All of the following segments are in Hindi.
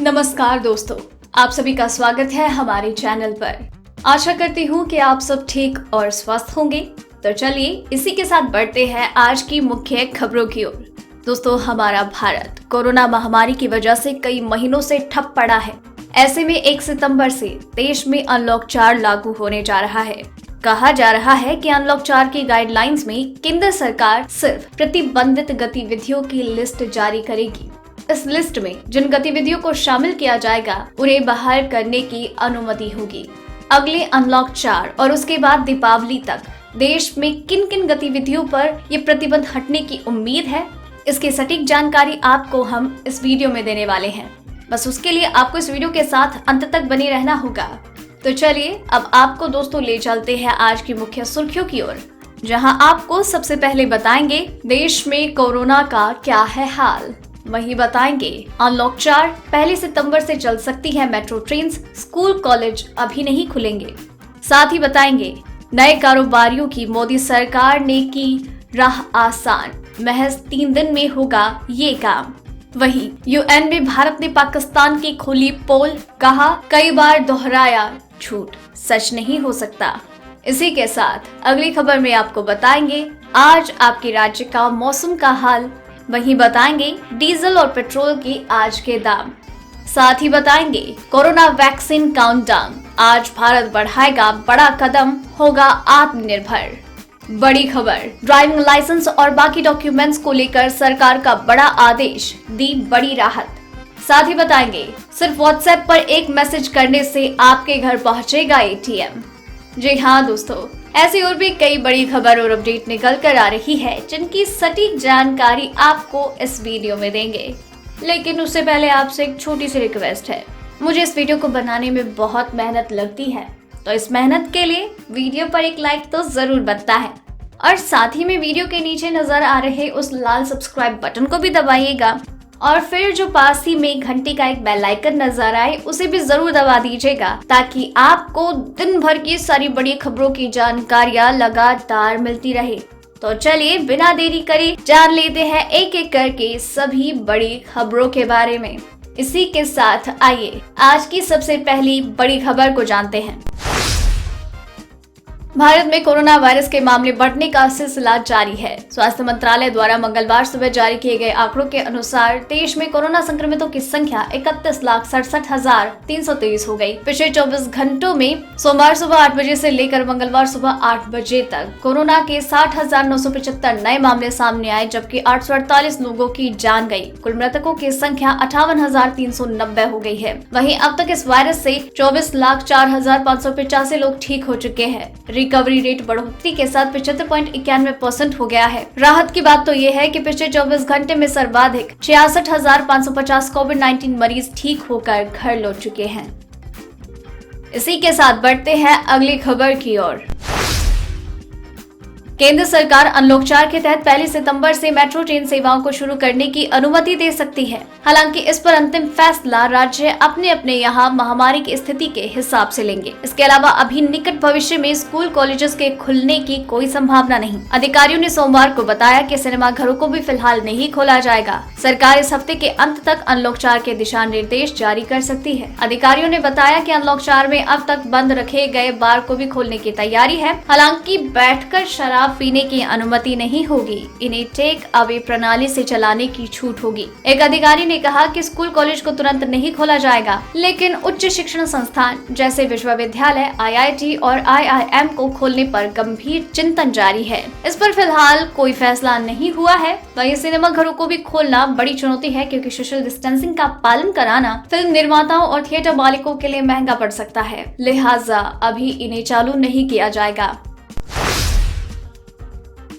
नमस्कार दोस्तों, आप सभी का स्वागत है हमारे चैनल पर। आशा करती हूँ कि आप सब ठीक और स्वस्थ होंगे। तो चलिए इसी के साथ बढ़ते हैं आज की मुख्य खबरों की ओर। दोस्तों, हमारा भारत कोरोना महामारी की वजह से कई महीनों से ठप पड़ा है। ऐसे में 1 सितंबर से देश में अनलॉक 4 लागू होने जा रहा है। कहा जा रहा है कि अनलॉक 4 की गाइडलाइंस में केंद्र सरकार सिर्फ प्रतिबंधित गतिविधियों की लिस्ट जारी करेगी। इस लिस्ट में जिन गतिविधियों को शामिल किया जाएगा उन्हें बाहर करने की अनुमति होगी। अगले अनलॉक 4 और उसके बाद दीपावली तक देश में किन किन गतिविधियों पर ये प्रतिबंध हटने की उम्मीद है, इसकी सटीक जानकारी आपको हम इस वीडियो में देने वाले हैं। बस उसके लिए आपको इस वीडियो के साथ अंत तक बने रहना होगा। तो चलिए अब आपको दोस्तों ले चलते हैं आज की मुख्य सुर्खियों की ओर, जहां आपको सबसे पहले बताएंगे देश में कोरोना का क्या है हाल। वहीं बताएंगे अनलॉक 4 1 सितंबर से चल सकती है मेट्रो ट्रेन, स्कूल कॉलेज अभी नहीं खुलेंगे। साथ ही बताएंगे नए कारोबारियों की मोदी सरकार ने की राह आसान, महज 3 दिन में होगा ये काम। वहीं यूएन में भारत ने पाकिस्तान की खोली पोल, कहा कई बार दोहराया झूठ सच नहीं हो सकता। इसी के साथ अगली खबर में आपको बताएंगे आज आपके राज्य का मौसम का हाल। वहीं बताएंगे डीजल और पेट्रोल की आज के दाम। साथ ही बताएंगे कोरोना वैक्सीन काउंटडाउन, आज भारत बढ़ाएगा बड़ा कदम, होगा आत्मनिर्भर। बड़ी खबर, ड्राइविंग लाइसेंस और बाकी डॉक्यूमेंट्स को लेकर सरकार का बड़ा आदेश, दी बड़ी राहत। साथ ही बताएंगे सिर्फ व्हाट्सएप पर एक मैसेज करने से आपके घर पहुंचेगा एटीएम। जी हाँ दोस्तों, ऐसी और भी कई बड़ी खबर और अपडेट निकल कर आ रही है जिनकी सटीक जानकारी आपको इस वीडियो में देंगे। लेकिन उससे पहले आपसे एक छोटी सी रिक्वेस्ट है। मुझे इस वीडियो को बनाने में बहुत मेहनत लगती है, तो इस मेहनत के लिए वीडियो पर एक लाइक तो जरूर बनता है। और साथ ही में वीडियो के नीचे नजर आ रहे उस लाल सब्सक्राइब बटन को भी दबाइएगा और फिर जो पास ही में घंटी का एक बेल आइकन नजर आए उसे भी जरूर दबा दीजिएगा, ताकि आपको दिन भर की सारी बड़ी खबरों की जानकारियां लगातार मिलती रहे। तो चलिए बिना देरी करे जान लेते हैं एक एक करके सभी बड़ी खबरों के बारे में। इसी के साथ आइए आज की सबसे पहली बड़ी खबर को जानते हैं। भारत में कोरोना वायरस के मामले बढ़ने का सिलसिला जारी है। स्वास्थ्य मंत्रालय द्वारा मंगलवार सुबह जारी किए गए आंकड़ों के अनुसार देश में कोरोना संक्रमितों की संख्या 31,67,323 हो गई। पिछले 24 घंटों में सोमवार सुबह 8 बजे से लेकर मंगलवार सुबह 8 बजे तक कोरोना के 60,975 नए मामले सामने आए, जबकि 848 लोगों की जान गई। कुल मृतकों की संख्या 58,390 हो गई है। वहीं अब तक इस वायरस से 24,04,585 लोग ठीक हो चुके हैं। रिकवरी रेट बढ़ोतरी के साथ 75.91% हो गया है। राहत की बात तो ये है कि पिछले 24 घंटे में सर्वाधिक 66,550 कोविड-19 मरीज ठीक होकर घर लौट चुके हैं। इसी के साथ बढ़ते हैं अगली खबर की ओर। केंद्र सरकार अनलॉक 4 के तहत 1 सितंबर से मेट्रो ट्रेन सेवाओं को शुरू करने की अनुमति दे सकती है। हालांकि इस पर अंतिम फैसला राज्य अपने अपने यहाँ महामारी की स्थिति के हिसाब से लेंगे। इसके अलावा अभी निकट भविष्य में स्कूल कॉलेजेस के खुलने की कोई संभावना नहीं। अधिकारियों ने सोमवार को बताया कि सिनेमा घरों को भी फिलहाल नहीं खोला जाएगा। सरकार इस हफ्ते के अंत तक अनलॉक 4 के दिशा निर्देश जारी कर सकती है। अधिकारियों ने बताया कि अनलॉक 4 में अब तक बंद रखे गए बार को भी खोलने की तैयारी है। हालांकि बैठकर शराब पीने की अनुमति नहीं होगी, इन्हें टेक अवे प्रणाली से चलाने की छूट होगी। एक अधिकारी ने कहा कि स्कूल कॉलेज को तुरंत नहीं खोला जाएगा, लेकिन उच्च शिक्षण संस्थान जैसे विश्वविद्यालय, आईआईटी और आईआईएम को खोलने पर गंभीर चिंतन जारी है। इस पर फिलहाल कोई फैसला नहीं हुआ है। वहीं सिनेमा घरों को भी खोलना बड़ी चुनौती है, क्योंकि सोशल डिस्टेंसिंग का पालन कराना फिल्म निर्माताओं और थिएटर मालिकों के लिए महंगा पड़ सकता है, लिहाजा अभी इन्हें चालू नहीं किया जाएगा।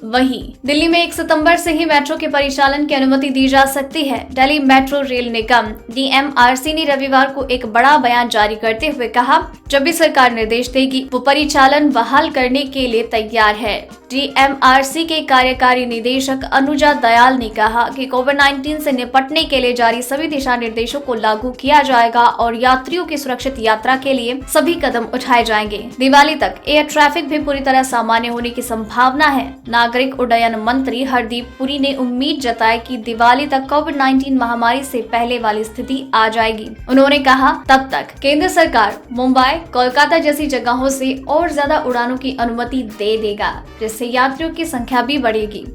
वहीं दिल्ली में 1 सितंबर से ही मेट्रो के परिचालन की अनुमति दी जा सकती है। दिल्ली मेट्रो रेल निगम डीएमआरसी ने रविवार को एक बड़ा बयान जारी करते हुए कहा, जब भी सरकार निर्देश देगी वो परिचालन बहाल करने के लिए तैयार है। डीएमआरसी के कार्यकारी निदेशक अनुजा दयाल ने कहा कि कोविड-19 से निपटने के लिए जारी सभी दिशा निर्देशों को लागू किया जाएगा और यात्रियों की सुरक्षित यात्रा के लिए सभी कदम उठाए जाएंगे। दिवाली तक एयर ट्रैफिक भी पूरी तरह सामान्य होने की संभावना है। नागरिक उड्डयन मंत्री हरदीप पुरी ने उम्मीद जताई कि दिवाली तक कोविड-19 महामारी से पहले वाली स्थिति आ जाएगी। उन्होंने कहा, तब तक केंद्र सरकार मुंबई, कोलकाता जैसी जगहों से और ज्यादा उड़ानों की अनुमति दे देगा, जिससे यात्रियों की संख्या भी बढ़ेगी।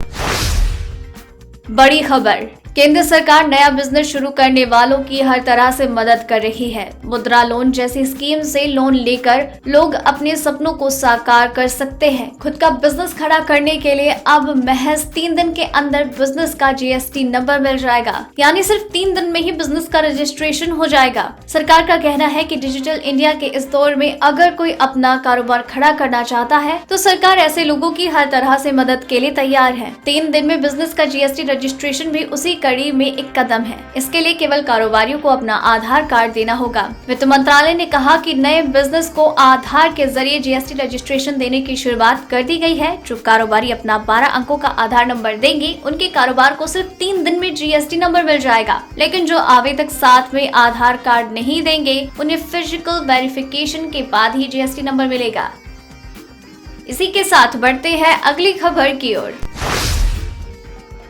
बड़ी खबर, केंद्र सरकार नया बिजनेस शुरू करने वालों की हर तरह से मदद कर रही है। मुद्रा लोन जैसी स्कीम से लोन लेकर लोग अपने सपनों को साकार कर सकते हैं। खुद का बिजनेस खड़ा करने के लिए अब महज 3 दिन के अंदर बिजनेस का जीएसटी नंबर मिल जाएगा, यानी सिर्फ 3 दिन में ही बिजनेस का रजिस्ट्रेशन हो जाएगा। सरकार का कहना है कि डिजिटल इंडिया के इस दौर में अगर कोई अपना कारोबार खड़ा करना चाहता है तो सरकार ऐसे लोगों की हर तरह से मदद के लिए तैयार है। 3 दिन में बिजनेस का जीएसटी रजिस्ट्रेशन भी उसी कड़ी में एक कदम है। इसके लिए केवल कारोबारियों को अपना आधार कार्ड देना होगा। वित्त मंत्रालय ने कहा कि नए बिजनेस को आधार के जरिए जीएसटी रजिस्ट्रेशन देने की शुरुआत कर दी गई है। जो कारोबारी अपना 12 अंकों का आधार नंबर देंगे, उनके कारोबार को सिर्फ 3 दिन में जीएसटी नंबर मिल जाएगा। लेकिन जो आवेदक साथ में आधार कार्ड नहीं देंगे, उन्हें फिजिकल वेरिफिकेशन के बाद ही जीएसटी नंबर मिलेगा। इसी के साथ बढ़ते हैं अगली खबर की ओर।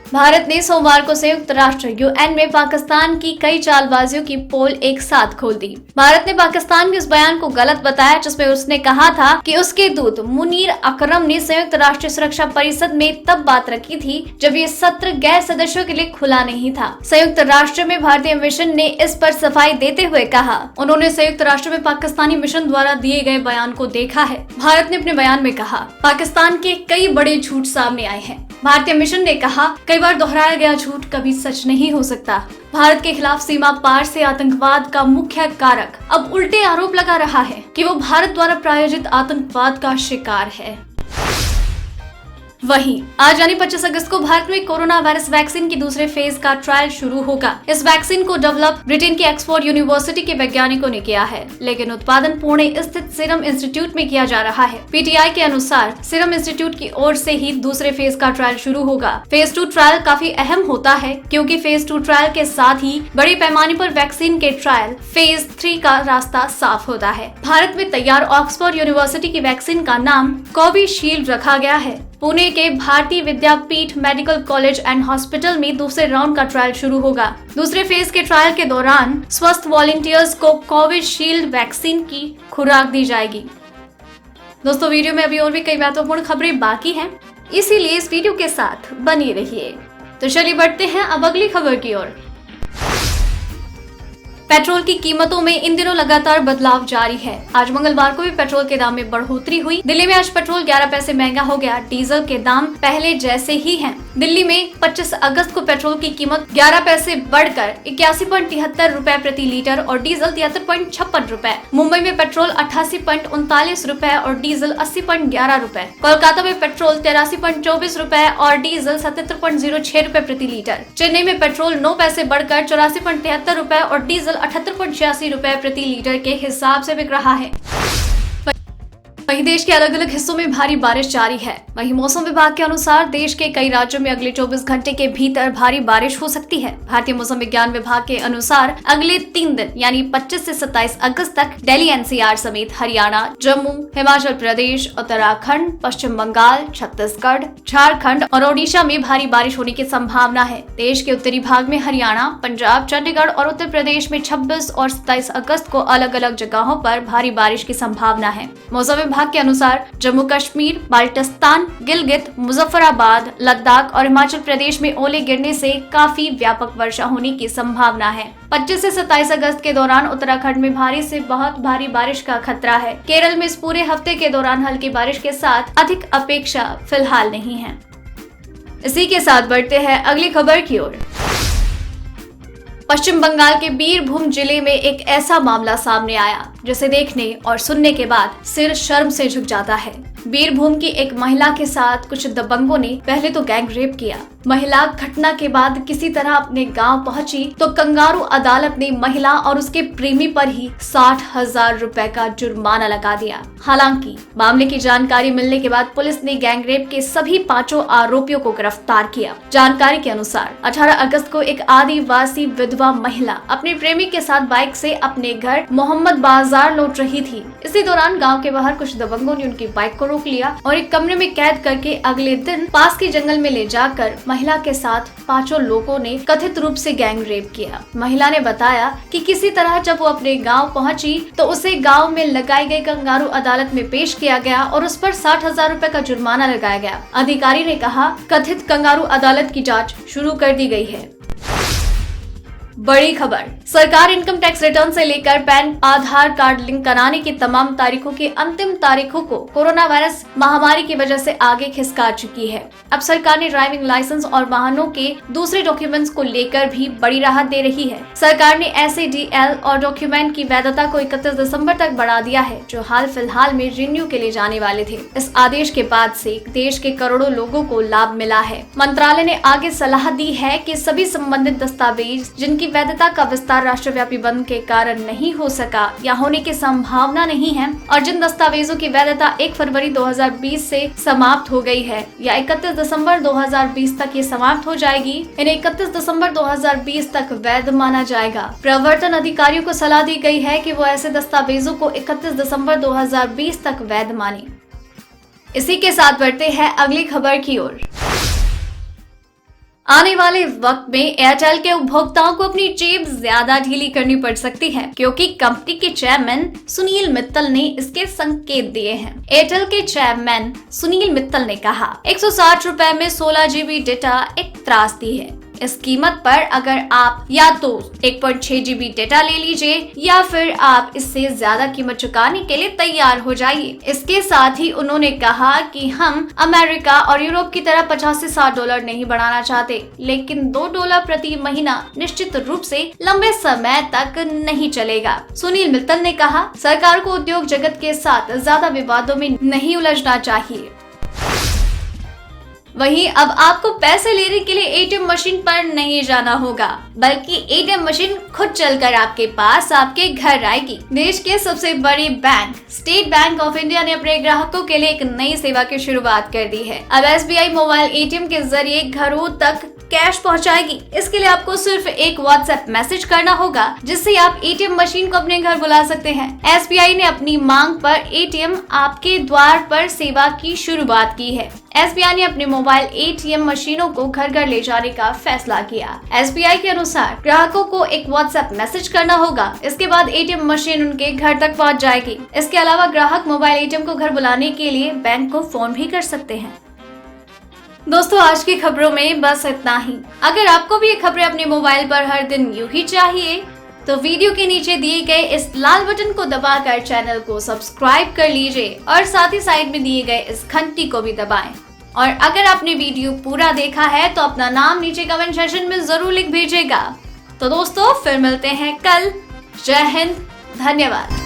भारत ने सोमवार को संयुक्त राष्ट्र यूएन में पाकिस्तान की कई चालबाजियों की पोल एक साथ खोल दी। भारत ने पाकिस्तान के उस बयान को गलत बताया जिसमें उसने कहा था कि उसके दूत मुनीर अकरम ने संयुक्त राष्ट्र सुरक्षा परिषद में तब बात रखी थी जब ये सत्र गैर सदस्यों के लिए खुला नहीं था। संयुक्त राष्ट्र में भारतीय मिशन ने इस पर सफाई देते हुए कहा, उन्होंने संयुक्त राष्ट्र में पाकिस्तानी मिशन द्वारा दिए गए बयान को देखा है। भारत ने अपने बयान में कहा, पाकिस्तान के कई बड़े झूठ सामने आए हैं। भारतीय मिशन ने कहा, कई बार दोहराया गया झूठ कभी सच नहीं हो सकता। भारत के खिलाफ सीमा पार से आतंकवाद का मुख्य कारक अब उल्टे आरोप लगा रहा है कि वो भारत द्वारा प्रायोजित आतंकवाद का शिकार है। वहीं आज यानी 25 अगस्त को भारत में कोरोना वायरस वैक्सीन की दूसरे फेज का ट्रायल शुरू होगा। इस वैक्सीन को डेवलप ब्रिटेन की ऑक्सफोर्ड यूनिवर्सिटी के वैज्ञानिकों ने किया है, लेकिन उत्पादन पुणे स्थित सीरम इंस्टीट्यूट में किया जा रहा है। पीटीआई के अनुसार सीरम इंस्टीट्यूट की ओर से ही दूसरे फेज का ट्रायल शुरू होगा। फेज 2 ट्रायल काफी अहम होता है क्योंकि फेज 2 ट्रायल के साथ ही बड़े पैमाने पर वैक्सीन के ट्रायल फेज 3 का रास्ता साफ होता है। भारत में तैयार ऑक्सफोर्ड यूनिवर्सिटी की वैक्सीन का नाम कोविशील्ड रखा गया है। पुणे के भारतीय विद्यापीठ मेडिकल कॉलेज एंड हॉस्पिटल में दूसरे राउंड का ट्रायल शुरू होगा। दूसरे फेज के ट्रायल के दौरान स्वस्थ वॉलंटियर्स को कोविशील्ड वैक्सीन की खुराक दी जाएगी। दोस्तों, वीडियो में अभी और भी कई महत्वपूर्ण खबरें बाकी हैं, इसीलिए इस वीडियो के साथ बनी रहिए। तो चलिए बढ़ते हैं अब अगली खबर की ओर। पेट्रोल की कीमतों में इन दिनों लगातार बदलाव जारी है। आज मंगलवार को भी पेट्रोल के दाम में बढ़ोतरी हुई। दिल्ली में आज पेट्रोल 11 पैसे महंगा हो गया। डीजल के दाम पहले जैसे ही हैं। दिल्ली में 25 अगस्त को पेट्रोल की कीमत 11 पैसे बढ़कर 81.73 रुपए प्रति लीटर और डीजल 73.56 रुपए। मुंबई में पेट्रोल 88.39 रुपए और डीजल 80.11 रुपए। कोलकाता में पेट्रोल 83.24 रुपए और डीजल 77.06 रुपए प्रति लीटर। चेन्नई में पेट्रोल 9 पैसे बढ़कर 84.73 रुपए और डीजल 78.86 रुपए प्रति लीटर के हिसाब से बिक रहा है। वहीं देश के अलग अलग हिस्सों में भारी बारिश जारी है। वहीं मौसम विभाग के अनुसार देश के कई राज्यों में अगले 24 घंटे के भीतर भारी बारिश हो सकती है। भारतीय मौसम विज्ञान विभाग के अनुसार अगले 3 दिन यानी 25 से 27 अगस्त तक दिल्ली, एनसीआर समेत हरियाणा, जम्मू, हिमाचल प्रदेश, उत्तराखंड, पश्चिम बंगाल, छत्तीसगढ़, झारखंड और ओडिशा में भारी बारिश होने की संभावना है। देश के उत्तरी भाग में हरियाणा, पंजाब, चंडीगढ़ और उत्तर प्रदेश में 26 और 27 अगस्त को अलग अलग जगहों पर भारी बारिश की संभावना है। मौसम विभाग के अनुसार जम्मू कश्मीर, बाल्टिस्तान, गिलगित, मुजफ्फराबाद, लद्दाख और हिमाचल प्रदेश में ओले गिरने से काफी व्यापक वर्षा होने की संभावना है। 25 से 27 अगस्त के दौरान उत्तराखंड में भारी से बहुत भारी बारिश का खतरा है। केरल में इस पूरे हफ्ते के दौरान हल्की बारिश के साथ अधिक अपेक्षा फिलहाल नहीं है। इसी के साथ बढ़ते हैं अगली खबर की ओर। पश्चिम बंगाल के बीरभूम जिले में एक ऐसा मामला सामने आया जिसे देखने और सुनने के बाद सिर शर्म से झुक जाता है। बीरभूम की एक महिला के साथ कुछ दबंगों ने पहले तो गैंग रेप किया, महिला घटना के बाद किसी तरह अपने गांव पहुंची तो कंगारू अदालत ने महिला और उसके प्रेमी पर ही 60,000 रुपए का जुर्माना लगा दिया। हालांकि मामले की जानकारी मिलने के बाद पुलिस ने गैंगरेप के सभी 5 आरोपियों को गिरफ्तार किया। जानकारी के अनुसार 18 अगस्त को एक आदिवासी विधवा महिला अपने प्रेमी के साथ बाइक से अपने घर मोहम्मद बाजार लौट रही थी। इसी दौरान गांव के बाहर कुछ दबंगों ने उनकी बाइक को रोक लिया और एक कमरे में कैद करके अगले दिन पास के जंगल में ले जाकर महिला के साथ 5 लोगों ने कथित रूप से गैंगरेप किया। महिला ने बताया कि किसी तरह जब वो अपने गांव पहुंची तो उसे गांव में लगाई गई कंगारू अदालत में पेश किया गया और उस पर 60,000 रुपए का जुर्माना लगाया गया। अधिकारी ने कहा, कथित कंगारू अदालत की जांच शुरू कर दी गई है। बड़ी खबर, सरकार इनकम टैक्स रिटर्न से लेकर पैन आधार कार्ड लिंक कराने की तमाम तारीखों की अंतिम तारीखों को कोरोना वायरस महामारी की वजह से आगे खिसका चुकी है। अब सरकार ने ड्राइविंग लाइसेंस और वाहनों के दूसरे डॉक्यूमेंट्स को लेकर भी बड़ी राहत दे रही है। सरकार ने ऐसे DL और डॉक्यूमेंट की वैधता को 31 दिसंबर तक बढ़ा दिया है, जो हाल फिलहाल में रिन्यू के लिए जाने वाले थे। इस आदेश के बाद से देश के करोड़ों लोगों को लाभ मिला है। मंत्रालय ने आगे सलाह दी है कि सभी संबंधित दस्तावेज जिनकी वैधता का विस्तार राष्ट्रव्यापी बंद के कारण नहीं हो सका या होने की संभावना नहीं है और जिन दस्तावेजों की वैधता 1 फरवरी 2020 से समाप्त हो गई है या 31 दिसंबर 2020 तक ये समाप्त हो जाएगी, इन्हें 31 दिसंबर 2020 तक वैध माना जाएगा। प्रवर्तन अधिकारियों को सलाह दी गई है कि वो ऐसे दस्तावेजों को 31 दिसंबर 2020 तक वैध माने। इसी के साथ बढ़ते हैं अगली खबर की ओर। आने वाले वक्त में एयरटेल के उपभोक्ताओं को अपनी जेब ज्यादा ढीली करनी पड़ सकती है, क्योंकि कंपनी के चेयरमैन सुनील मित्तल ने इसके संकेत दिए हैं। एयरटेल के चेयरमैन सुनील मित्तल ने कहा, 160 रुपए में 16 GB डेटा एक त्रासदी है। इस कीमत पर अगर आप या तो 1.6 GB डेटा ले लीजिए या फिर आप इससे ज्यादा कीमत चुकाने के लिए तैयार हो जाइए। इसके साथ ही उन्होंने कहा कि हम अमेरिका और यूरोप की तरह 50 से 60 डॉलर नहीं बढ़ाना चाहते, लेकिन $2 प्रति महीना निश्चित रूप से लंबे समय तक नहीं चलेगा। सुनील मित्तल ने कहा, सरकार को उद्योग जगत के साथ ज्यादा विवादों में नहीं उलझना चाहिए। वहीं अब आपको पैसे लेने के लिए ATM मशीन पर नहीं जाना होगा, बल्कि ATM मशीन खुद चलकर आपके पास आपके घर आएगी। देश के सबसे बड़ी bank state bank of India ने अपने ग्राहकों के लिए एक नई सेवा की शुरुआत कर दी है। अब SBI मोबाइल ATM के जरिए घरों तक कैश पहुंचाएगी। इसके लिए आपको सिर्फ एक WhatsApp मैसेज करना होगा, जिससे आप ATM मशीन को अपने घर बुला सकते हैं। SBI ने अपनी मांग पर ATM आपके द्वार पर सेवा की शुरुआत की है। SBI ने अपने मोबाइल ATM मशीनों को घर घर ले जाने का फैसला किया। SBI के अनुसार ग्राहकों को एक WhatsApp मैसेज करना होगा, इसके बाद ATM मशीन उनके घर तक पहुंच जाएगी। इसके अलावा ग्राहक मोबाइल ATM को घर बुलाने के लिए बैंक को फोन भी कर सकते हैं। दोस्तों, आज की खबरों में बस इतना ही। अगर आपको भी ये खबरें अपने मोबाइल पर हर दिन यूं ही चाहिए तो वीडियो के नीचे दिए गए इस लाल बटन को दबाकर चैनल को सब्सक्राइब कर लीजिए और साथ ही साइड में दिए गए इस घंटी को भी दबाएं। और अगर आपने वीडियो पूरा देखा है तो अपना नाम नीचे कमेंट सेक्शन में जरूर लिख भेजिएगा। तो दोस्तों, फिर मिलते हैं कल। जय हिंद, धन्यवाद।